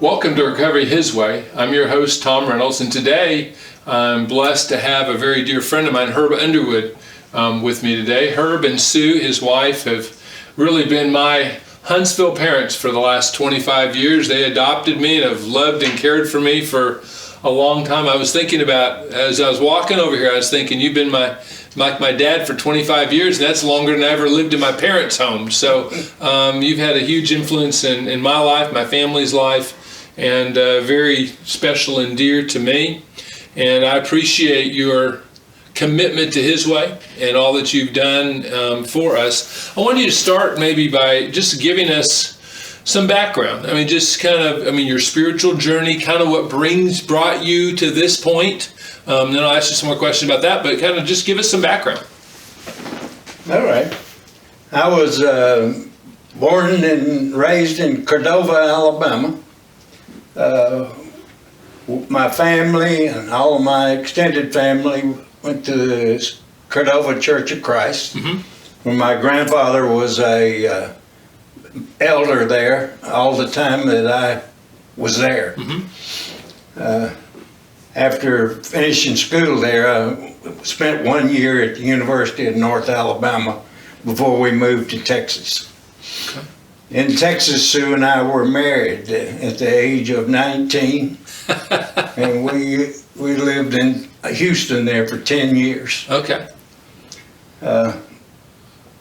Welcome to Recovery His Way. I'm your host, Tom Reynolds, and today I'm blessed to have a very dear friend of mine, Herb Underwood, with me today. Herb and Sue, his wife, have really been my Huntsville parents for the last 25 years. They adopted me and have loved and cared for me for a long time. I was thinking about, as I was walking over here, I was thinking, you've been like my dad for 25 years, and that's longer than I ever lived in my parents' home. So you've had a huge influence in my life, my family's life, and very special and dear to me. And I appreciate your commitment to His way and all that you've done for us. I want you to start maybe by just giving us some background. I mean, just kind of, your spiritual journey, kind of what brought you to this point. Then I'll ask you some more questions about that, but kind of just give us some background. All right. I was born and raised in Cordova, Alabama. My family and all of my extended family went to the Cordova Church of Christ. Mm-hmm. Where my grandfather was a elder there all the time that I was there. Mm-hmm. After finishing school there, I spent 1 year at the University of North Alabama before we moved to Texas. Okay. In Texas, Sue and I were married at the age of 19, and we lived in Houston there for 10 years. Okay. And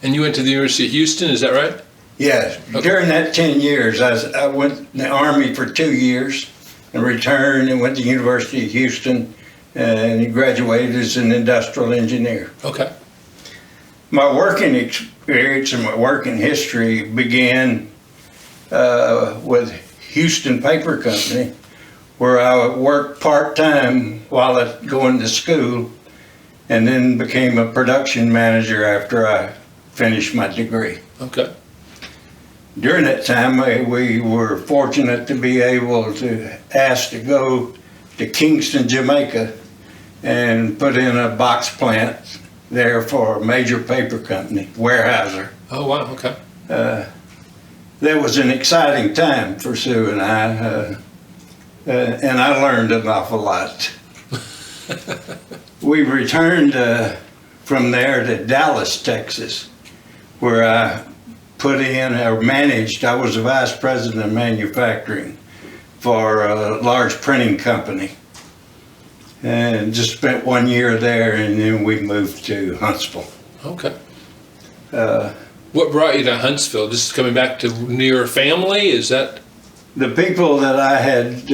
you went to the University of Houston, is that right? Yeah. Okay. During that 10 years, I went in the Army for 2 years and returned and went to the University of Houston and graduated as an industrial engineer. Okay. My working experience and my working history began with Houston Paper Company, where I worked part-time while I was going to school, and then became a production manager after I finished my degree. Okay. During that time, we were fortunate to be able to ask to go to Kingston, Jamaica, and put in a box plant there for a major paper company, Weyerhaeuser. Oh, wow, okay. That was an exciting time for Sue and I, and I learned an awful lot. We returned from there to Dallas, Texas, where I put in or managed. I was the vice president of manufacturing for a large printing company. And just spent 1 year there, and then we moved to Huntsville. Okay. What brought you to Huntsville? Just coming back to near family? Is that? The people that I had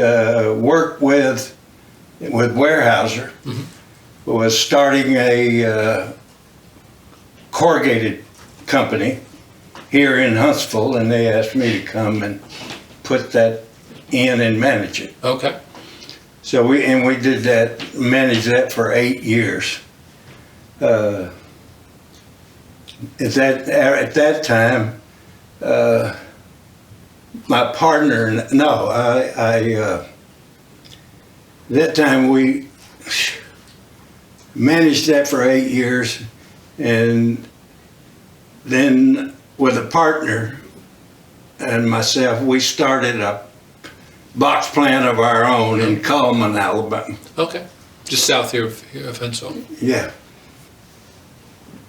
worked with Weyerhaeuser, mm-hmm. was starting a corrugated company here in Huntsville, and they asked me to come and put that in and manage it. Okay. So we did that, managed that for 8 years. At that time, my partner, that time we managed that for 8 years, and then with a partner and myself, we started a box plant of our own in Cullman, Alabama. Okay. Just south here of Huntsville. Yeah.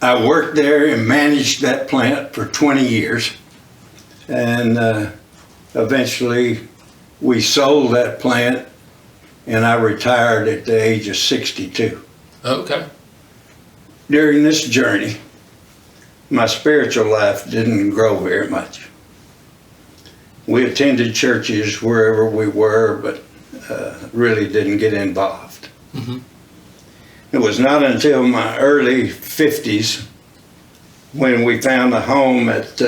I worked there and managed that plant for 20 years. And eventually we sold that plant, and I retired at the age of 62. Okay. During this journey, my spiritual life didn't grow very much. We attended churches wherever we were, but really didn't get involved. Mm-hmm. It was not until my early 50s when we found a home at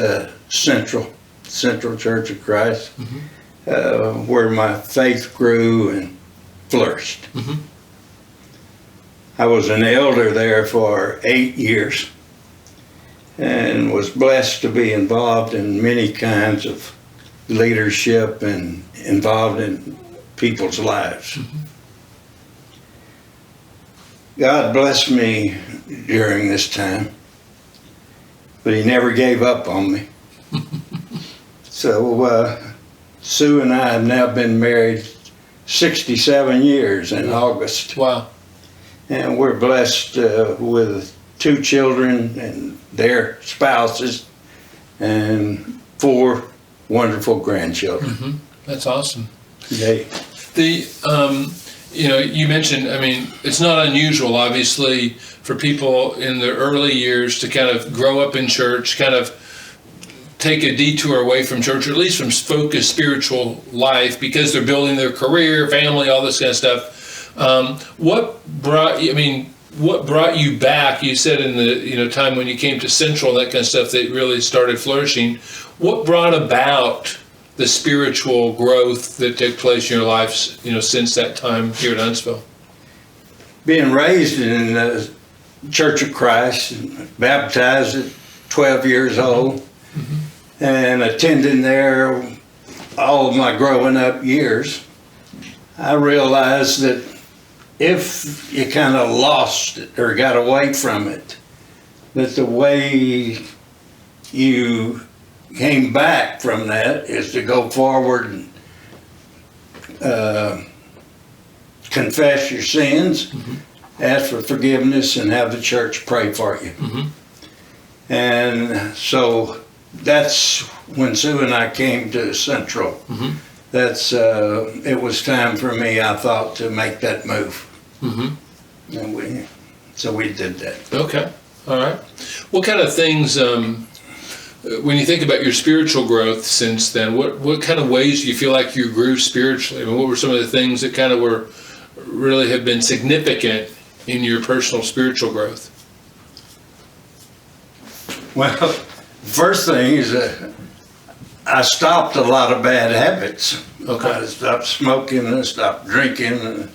Central Church of Christ, mm-hmm. Where my faith grew and flourished. Mm-hmm. I was an elder there for 8 years and was blessed to be involved in many kinds of leadership and involved in people's lives. Mm-hmm. God blessed me during this time, but He never gave up on me. So Sue and I have now been married 67 years in August. Wow. And we're blessed with 2 children and their spouses and 4 wonderful grandchildren. Mm-hmm. That's awesome. They, you mentioned, I mean, it's not unusual, obviously, for people in their early years to kind of grow up in church, kind of take a detour away from church, or at least from focused spiritual life, because they're building their career, family, all this kind of stuff. What brought you back? You said in the time when you came to Central, that kind of stuff that really started flourishing. What brought about the spiritual growth that took place in your life, since that time here at Huntsville? being raised in the Church of Christ, baptized at 12 years old, and attending there all of my growing up years, I realized that if you kind of lost it or got away from it, that the way you came back from that is to go forward and confess your sins, ask for forgiveness, and have the church pray for you. And so that's when Sue and I came to Central. That's it was time for me, I thought, to make that move. And we did that. Okay, all right. What kind of things, when you think about your spiritual growth since then, what kind of ways do you feel like you grew spiritually? I mean, what were some of the things that kind of really have been significant in your personal spiritual growth? Well, first thing is I stopped a lot of bad habits. Okay. I stopped smoking, and stopped drinking, and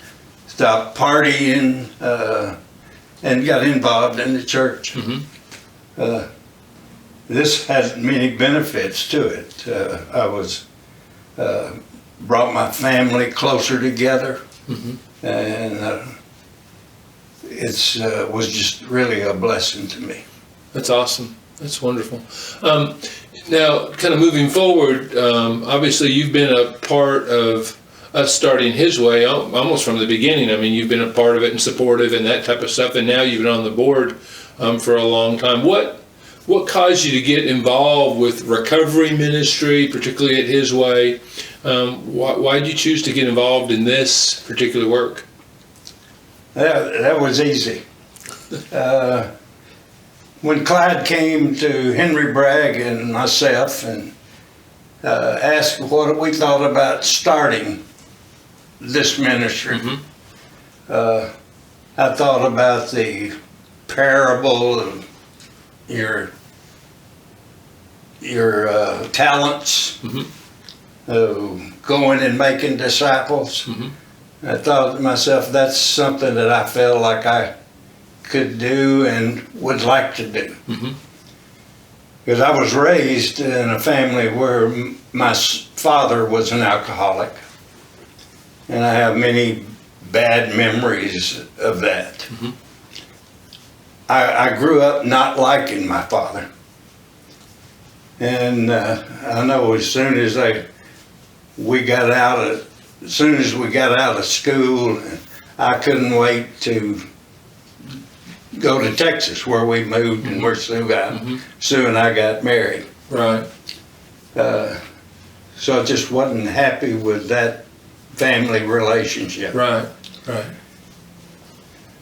stopped partying, and got involved in the church. This had many benefits to it. I was brought my family closer together, and it's was just really a blessing to me. That's awesome. That's wonderful. Now, kind of moving forward, obviously you've been a part of us starting His Way almost from the beginning. I mean, you've been a part of it and supportive and that type of stuff, and now you've been on the board for a long time. What caused you to get involved with recovery ministry, particularly at His Way? Why did you choose to get involved in this particular work? That was easy. When Clyde came to Henry Bragg and myself and asked what we thought about starting this ministry, I thought about the parable of your talents, going and making disciples. I thought to myself, that's something that I felt like I could do and would like to do. Because I was raised in a family where my father was an alcoholic, and I have many bad memories of that. I grew up not liking my father, and I know as soon as we got out of school, I couldn't wait to go to Texas, where we moved and where Sue and I got married. Right. So I just wasn't happy with that family relationship. Right.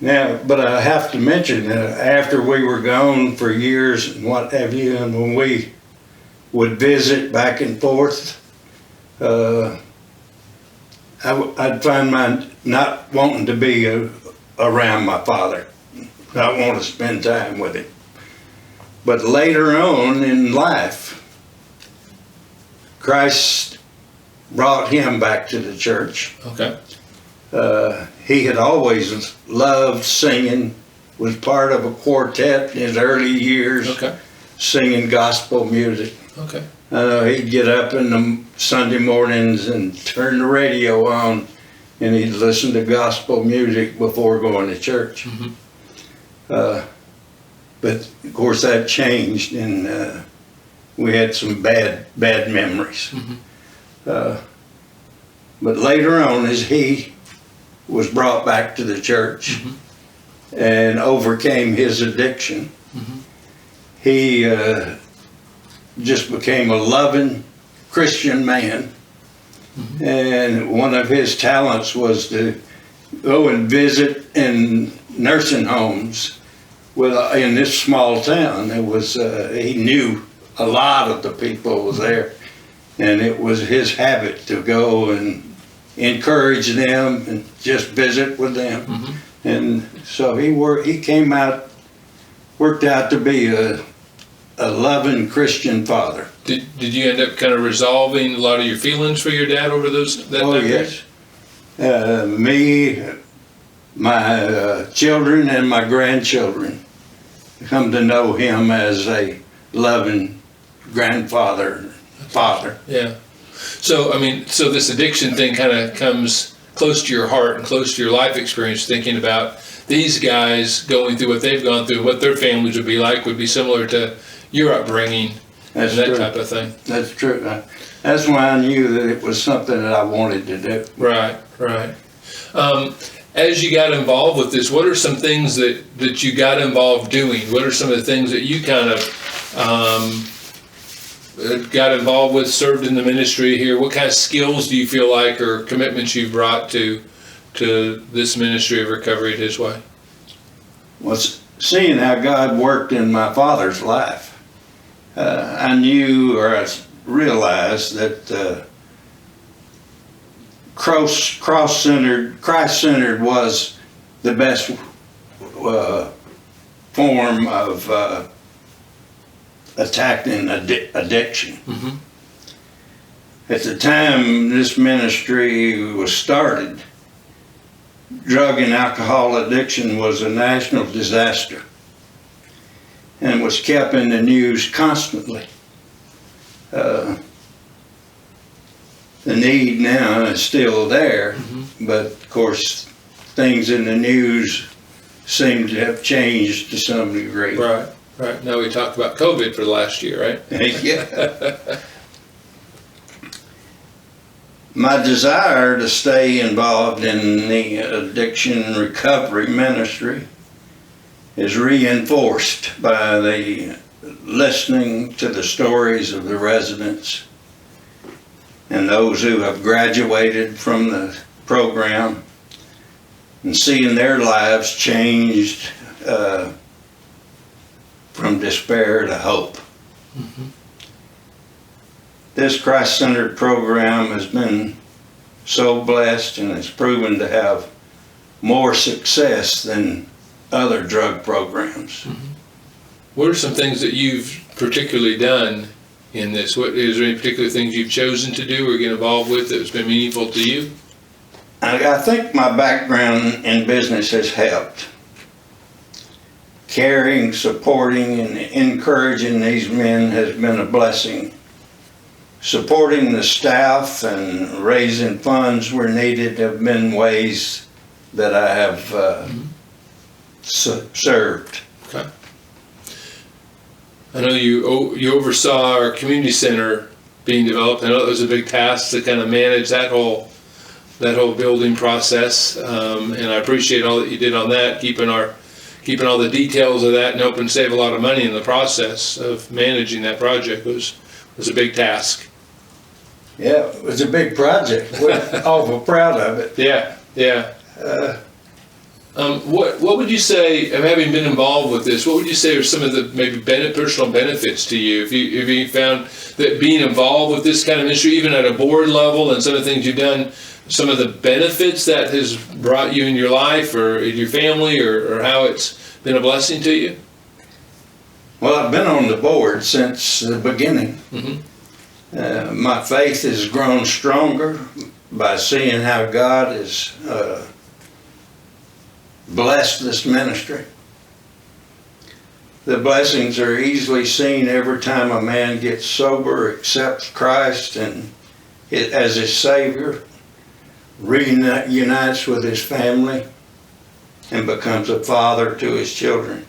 Now, but I have to mention that after we were gone for years and what have you, and when we would visit back and forth, I'd find my not wanting to be around my father. I want to spend time with him. But later on in life, Christ brought him back to the church. Okay. He had always loved singing, was part of a quartet in his early years, singing gospel music. Okay. He'd get up in the Sunday mornings and turn the radio on, and he'd listen to gospel music before going to church. But of course that changed, and we had some bad memories. But later on, as he was brought back to the church and overcame his addiction, he just became a loving Christian man. And one of his talents was to go and visit in nursing homes in this small town. It was he knew a lot of the people was there, and it was his habit to go and encourage them and just visit with them. And so he worked out to be a loving Christian father. Did you end up kind of resolving a lot of your feelings for your dad over that time period? Yes. Me, my children, and my grandchildren come to know him as a loving grandfather, father. Yeah. So, I mean, so this addiction thing kind of comes close to your heart and close to your life experience, thinking about these guys going through what they've gone through, what their families would be like, would be similar to your upbringing. That's and that true. type of thing. That's true. That's why I knew that it was something that I wanted to do. Right. As you got involved with this, what are some things that you got involved doing? What are some of the things that you kind of got involved with, served in the ministry here? What kind of skills do you feel like, or commitments you've brought to this ministry of recovery at His Way? Well, seeing how God worked in my father's life, I knew, or I realized that Christ-centered was the best form of attacking addiction. At the time this ministry was started, drug and alcohol addiction was a national disaster and was kept in the news constantly. The need now is still there, but of course things in the news seem to have changed to some degree. Right. Now we talked about COVID for the last year, right? Yeah. My desire to stay involved in the addiction recovery ministry is reinforced by the listening to the stories of the residents and those who have graduated from the program and seeing their lives changed from despair to hope. This Christ-centered program has been so blessed and has proven to have more success than other drug programs. What are some things that you've particularly done in this? Is there any particular things you've chosen to do or get involved with that has been meaningful to you? I think my background in business has helped. Caring, supporting, and encouraging these men has been a blessing. Supporting the staff and raising funds where needed have been ways that I have served. Okay. I know you oversaw our community center being developed. I know it was a big task to kind of manage that whole building process, and I appreciate all that you did on that, keeping all the details of that, and helping save a lot of money in the process of managing that project. Was a big task. Yeah, it was a big project. We're awful proud of it. Yeah. What would you say, of having been involved with this, what would you say are some of the maybe personal benefits to you? If you found that being involved with this kind of ministry, even at a board level and some of the things you've done, some of the benefits that has brought you in your life or in your family, or how it's been a blessing to you? Well, I've been on the board since the beginning. My faith has grown stronger by seeing how God has blessed this ministry. The blessings are easily seen every time a man gets sober, accepts Christ and as his Savior, reunites with his family, and becomes a father to his children.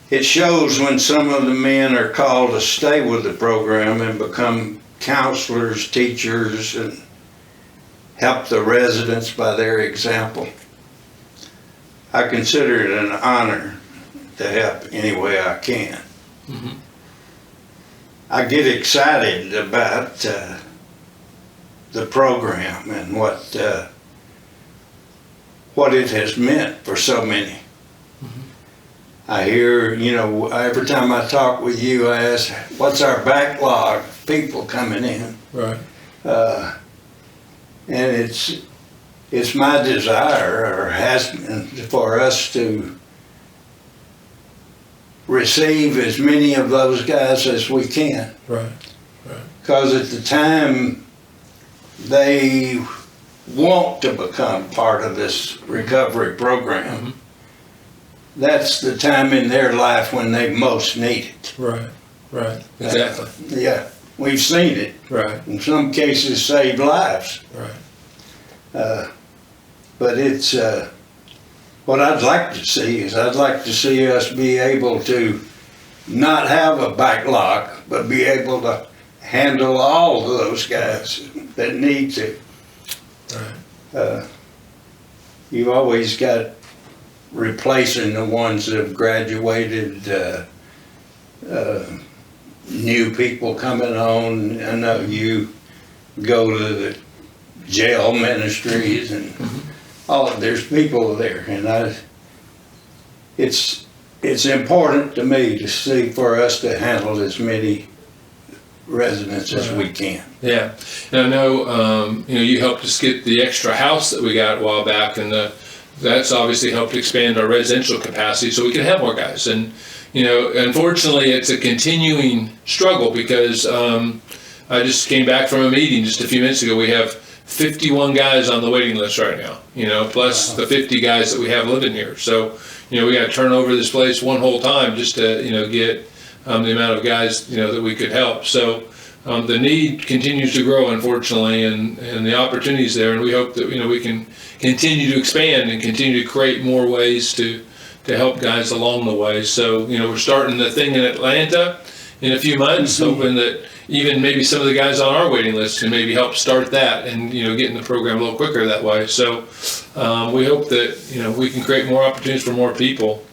It shows when some of the men are called to stay with the program and become counselors, teachers, and help the residents by their example. I consider it an honor to help any way I can. Mm-hmm. I get excited about the program and what it has meant for so many. Mm-hmm. I hear, every time I talk with you, I ask, what's our backlog of people coming in? Right. And it's my desire, or has been, for us to receive as many of those guys as we can. Right. Right. Because at the time they want to become part of this recovery program, Mm-hmm. that's the time in their life when they most need it. Right. Right. Exactly. Yeah, we've seen it. Right. In some cases, save lives. Right. But it's what I'd like to see is I'd like to see us be able to not have a backlog, but be able to handle all of those guys that need to. Right. You've always got replacing the ones that have graduated, new people coming on. I know you go to the jail ministries and there's people there, and it's important to me to see for us to handle as many residents as we can. Yeah, and I know you helped us get the extra house that we got a while back, and that's obviously helped expand our residential capacity so we can have more guys. And unfortunately, it's a continuing struggle because I just came back from a meeting just a few minutes ago. We have 51 guys on the waiting list right now, plus the 50 guys that we have living here. So, we got to turn over this place one whole time just to, get the amount of guys, that we could help. So the need continues to grow, unfortunately, and the opportunities there. And we hope that, we can continue to expand and continue to create more ways to help guys along the way. So, we're starting the thing in Atlanta in a few months, hoping that even maybe some of the guys on our waiting list can maybe help start that and, getting the program a little quicker that way. So we hope that, we can create more opportunities for more people.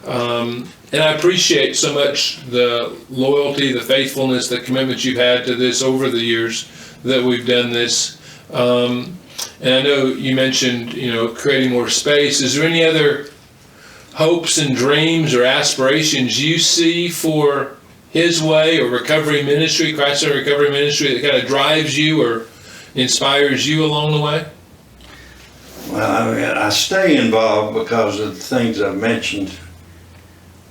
And I appreciate so much the loyalty, the faithfulness, the commitment you've had to this over the years that we've done this. And I know you mentioned, creating more space. Is there any other hopes and dreams or aspirations you see for His Way or recovery ministry, Christ-centered recovery ministry, that kind of drives you or inspires you along the way? Well, I stay involved because of the things I've mentioned.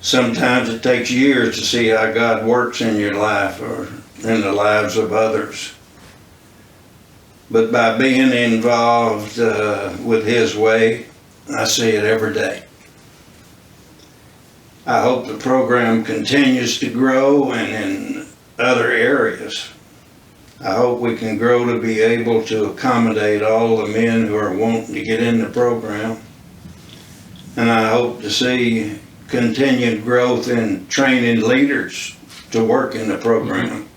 Sometimes it takes years to see how God works in your life or in the lives of others. But by being involved with His Way, I see it every day. I hope the program continues to grow and in other areas. I hope we can grow to be able to accommodate all the men who are wanting to get in the program. And I hope to see continued growth in training leaders to work in the program.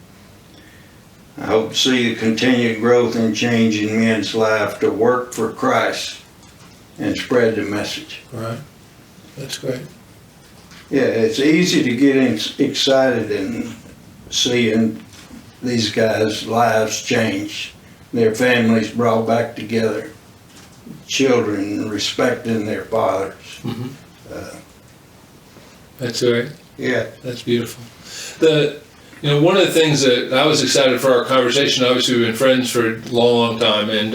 I hope to see continued growth in changing men's lives to work for Christ and spread the message. All right. That's great. Yeah, it's easy to get excited in seeing these guys' lives change, their families brought back together, children respecting their fathers. Mm-hmm. That's great. Yeah. That's beautiful. One of the things that I was excited for our conversation, obviously we've been friends for a long, long time, and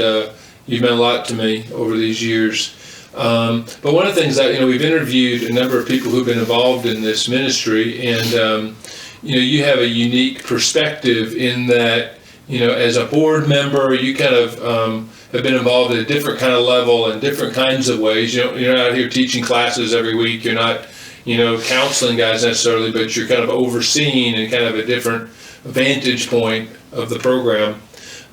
you've meant a lot to me over these years. But one of the things that, we've interviewed a number of people who've been involved in this ministry, and, you have a unique perspective in that, as a board member, you kind of have been involved at a different kind of level and different kinds of ways. You're not out here teaching classes every week. You're not, counseling guys necessarily, but you're kind of overseeing and kind of a different vantage point of the program.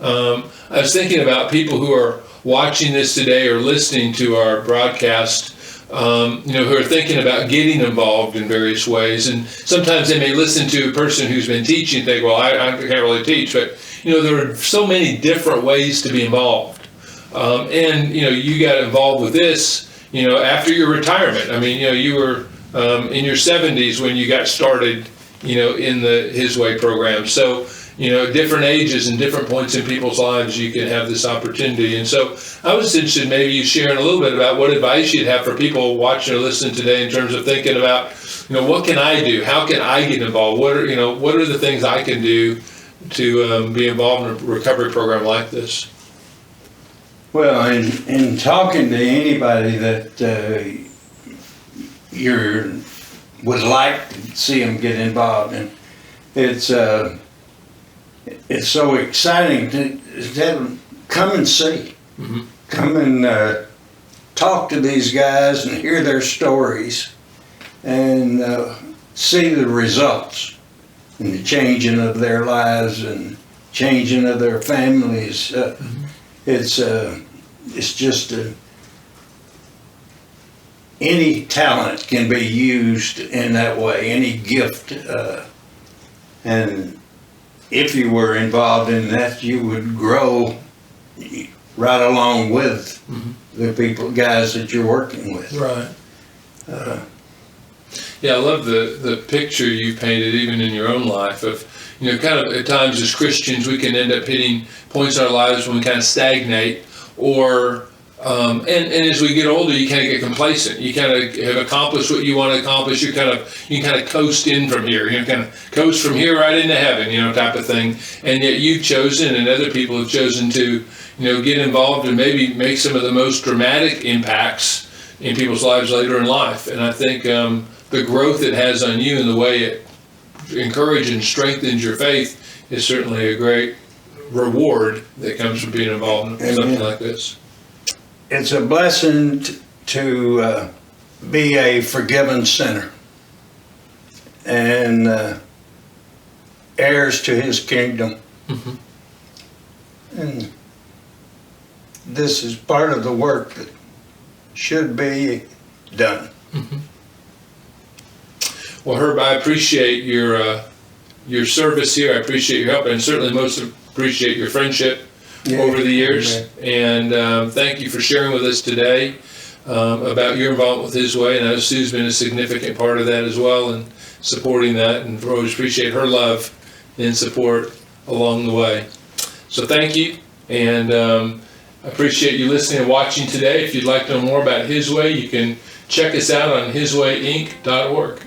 I was thinking about people who are watching this today or listening to our broadcast, who are thinking about getting involved in various ways. And sometimes they may listen to a person who's been teaching and think, well, I can't really teach. But, there are so many different ways to be involved. You got involved with this, after your retirement. I mean, you were in your 70s when you got started, in the His Way program. So, different ages and different points in people's lives, you can have this opportunity. And so I was interested maybe you sharing a little bit about what advice you'd have for people watching or listening today in terms of thinking about, what can I do? How can I get involved? What are the things I can do to be involved in a recovery program like this? Well, in talking to anybody that you would like to see them get involved in, it's so exciting to have them come and see. Mm-hmm. Come and talk to these guys and hear their stories and see the results and the changing of their lives and changing of their families. Mm-hmm. It's just any talent can be used in that way, any gift. And if you were involved in that, you would grow right along with the guys that you're working with. Right. I love the picture you painted, even in your own life, of, kind of at times as Christians, we can end up hitting points in our lives when we kind of stagnate, or and as we get older, you kind of get complacent. You kind of have accomplished what you want to accomplish. You kind of coast in from here. Kind of coast from here right into heaven, type of thing. And yet you've chosen, and other people have chosen to, get involved and maybe make some of the most dramatic impacts in people's lives later in life. And I think the growth it has on you and the way it encourages and strengthens your faith is certainly a great reward that comes from being involved in something like this. It's a blessing to be a forgiven sinner and heirs to His kingdom. Mm-hmm. And this is part of the work that should be done. Mm-hmm. Well, Herb, I appreciate your service here. I appreciate your help, and certainly most appreciate your friendship over the years. Amen. And thank you for sharing with us today about your involvement with His Way. And I know Sue's been a significant part of that as well, and supporting that. And I always appreciate her love and support along the way. So thank you, and I appreciate you listening and watching today. If you'd like to know more about His Way, you can check us out on hiswayinc.org.